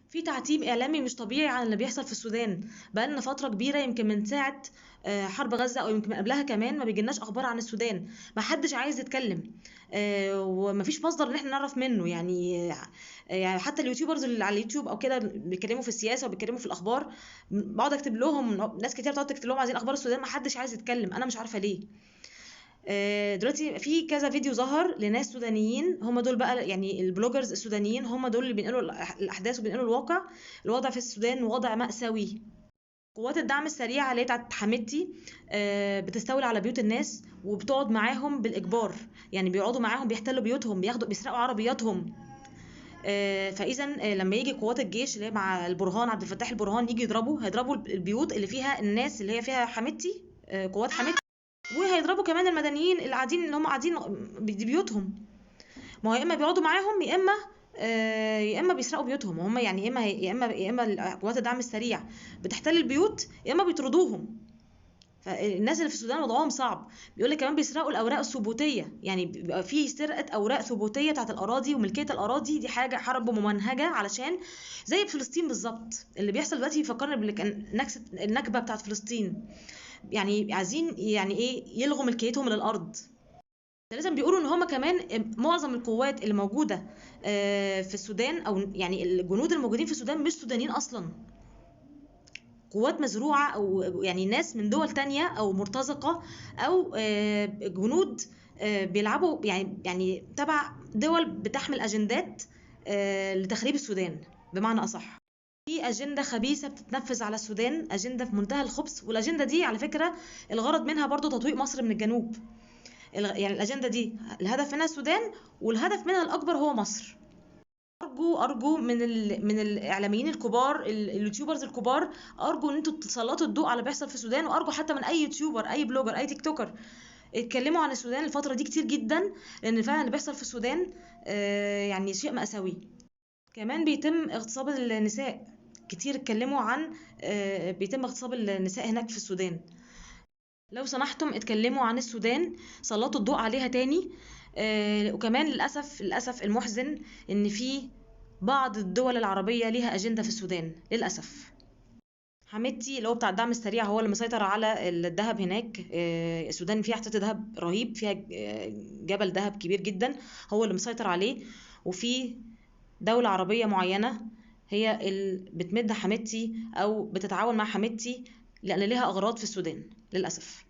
في تعتيم إعلامي مش طبيعي عن اللي بيحصل في السودان. بقالنا فترة كبيرة، يمكن من ساعة حرب غزة أو يمكن من قبلها كمان، ما بيجيلناش أخبار عن السودان. ما حدش عايز يتكلم، ومفيش مصدر إن احنا نعرف منه. يعني حتى اليوتيوبرز اللي على اليوتيوب أو كده بيتكلموا في السياسة وبيتكلموا في الأخبار، بقعد أكتب لهم، ناس كتير بتقعد تكتب لهم عايزين أخبار السودان، ما حدش عايز يتكلم. أنا مش عارفة ليه. دلوقتي في كذا فيديو ظهر لناس سودانيين، هم دول بقى يعني البلوجرز السودانيين، هم دول اللي بينقلوا الاحداث وبينقلوا الوضع في السودان وضع مأساوي. قوات الدعم السريع اللي هي بتاعت حميدتي بتستولي على بيوت الناس وبتقعد معاهم بالإجبار. يعني بيقعدوا معاهم، بيحتلوا بيوتهم، بيسرقوا عربياتهم. فاذا لما يجي قوات الجيش اللي هي مع البرهان، عبد الفتاح البرهان، يجي هيضربوا البيوت اللي فيها الناس اللي هي فيها حميدتي، قوات حميدتي، وهيضربوا كمان المدنيين اللي قاعدين، اللي هم قاعدين بيوتهم. ما هو يا اما بيقعدوا معاهم، يا اما بيسرقوا بيوتهم. وهم يعني يا اما قوات الدعم السريع بتحتل البيوت، يا اما بيطردوهم. فالناس اللي في السودان وضعهم صعب. بيقول لك كمان بيسرقوا الاوراق الثبوتيه، يعني بيبقى في سرقه اوراق ثبوتيه بتاعت الاراضي وملكيه الاراضي. دي حاجه حرب ممنهجه، علشان زي في فلسطين بالظبط. اللي بيحصل دلوقتي بيفكرنا النكبه بتاعت فلسطين. يعني عايزين يعني ايه، يلغوا ملكيتهم للارض. لازم بيقولوا ان هما كمان معظم القوات اللي موجوده في السودان، او يعني الجنود الموجودين في السودان مش سودانيين اصلا. قوات مزروعه، او يعني ناس من دول تانية او مرتزقه، او جنود بيلعبوا يعني تبع دول بتحمل اجندات لتخريب السودان بمعنى اصح. في أجندة خبيثة بتتنفذ على السودان، أجندة في منتهى الخبث. والأجندة دي على فكرة الغرض منها برضو تطويق مصر من الجنوب. يعني الأجندة دي الهدف منها السودان، والهدف منها الأكبر هو مصر. أرجو من الإعلاميين الكبار، اليوتيوبرز الكبار، أرجو إن أنتوا تسلطوا الضوء على اللي بيحصل في السودان. وأرجو حتى من أي يوتيوبر، أي بلوجر، أي تيك توكر اتكلموا عن السودان الفترة دي كتير جدا، لأن فعلا اللي بيحصل في السودان يعني شيء مأساوي. كمان بيتم اغتصاب النساء. كتير اتكلموا عن بيتم اغتصاب النساء هناك في السودان. لو سمحتم اتكلموا عن السودان، سلطوا الضوء عليها تاني. وكمان للأسف المحزن ان في بعض الدول العربية ليها أجندة في السودان للأسف. حميدتي اللي هو بتاع الدعم السريع هو اللي مسيطر على الذهب هناك. السودان فيها احتياطي ذهب رهيب، فيها جبل ذهب كبير جدا، هو اللي مسيطر عليه. وفي دولة عربية معينة هي اللي بتمد حميدتي أو بتتعاون مع حميدتي، لأن ليها أغراض في السودان للأسف.